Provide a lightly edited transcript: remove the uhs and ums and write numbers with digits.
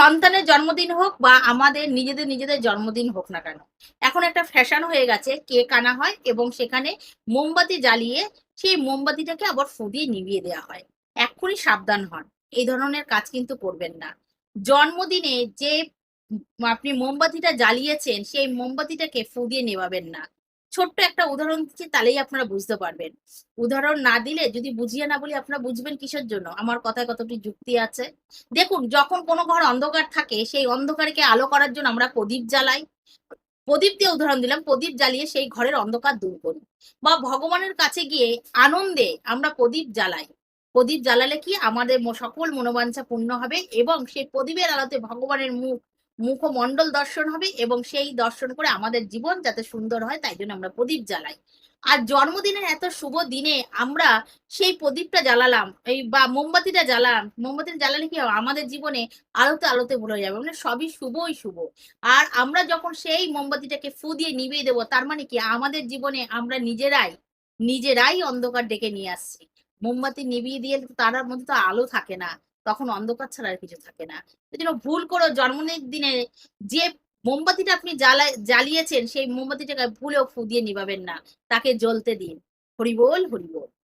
সন্তানের জন্মদিন হোক বা আমাদের নিজেদের নিজেদের জন্মদিন হোক না কেন, এখন একটা ফ্যাশন হয়ে গেছে কেক আনা হয় এবং সেখানে মোমবাতি জ্বালিয়ে সেই মোমবাতিটাকে আবার ফু দিয়ে নিভিয়ে দেওয়া হয়। এক্ষুনি সাবধান হন, এই ধরনের কাজ কিন্তু করবেন না। জন্মদিনে যে আপনি মোমবাতিটা জ্বালিয়েছেন সেই মোমবাতিটাকে ফু দিয়ে নেভাবেন না। ছোট্ট একটা উদাহরণ দিচ্ছি, তাহলেই আপনারা বুঝতে পারবেন। উদাহরণ না দিলে, যদি বুঝিয়ে না বলি, আপনারা বুঝবেন কিসের জন্য? আমার কথায় কতটি যুক্তি আছে। দেখুন, যখন কোনো ঘর অন্ধকার থাকে সেই অন্ধকারকে আলো করার জন্য আমরা প্রদীপ জ্বালাই। প্রদীপ দিয়ে উদাহরণ দিলাম, প্রদীপ জ্বালিয়ে সেই ঘরের অন্ধকার দূর করি। বা ভগবানের কাছে গিয়ে আনন্দে আমরা প্রদীপ জ্বালাই। প্রদীপ জ্বালালে কি আমাদের সকল মনোবাঞ্ছা পূর্ণ হবে এবং সেই প্রদীপের আলোতে ভগবানের মুখমণ্ডল দর্শন হবে এবং সেই দর্শন করে আমাদের জীবন যাতে সুন্দর হয় তাই জন্য আমরা প্রদীপ জ্বালাই। আর জন্মদিনের এত শুভ দিনে আমরা সেই প্রদীপটা জ্বালালাম, এই বা মোমবাতিটা জ্বালালাম, মোমবাতিটা জ্বালালে কি হবে? আমাদের জীবনে আলোতে আলোতে ভরে যাবে, মানে সবই শুভই শুভ। আর আমরা যখন সেই মোমবাতিটাকে ফু দিয়ে নিভিয়ে দেবো, তার মানে কি আমাদের জীবনে আমরা নিজেরাই অন্ধকার ডেকে নিয়ে আসছি। মোমবাতি নিভিয়ে দিয়ে তার মধ্যে তো আলো থাকে না, তখন অন্ধকার ছাড়া আর কিছু থাকে না। এই জন্য ভুল করে জন্মদিনের দিনে যে মোমবাতিটা আপনি জ্বালিয়েছেন সেই মোমবাতিটাকে ভুলেও ফু দিয়ে নিভাবেন না, তাকে জ্বলতে দিন। হরি বল, হরি বল।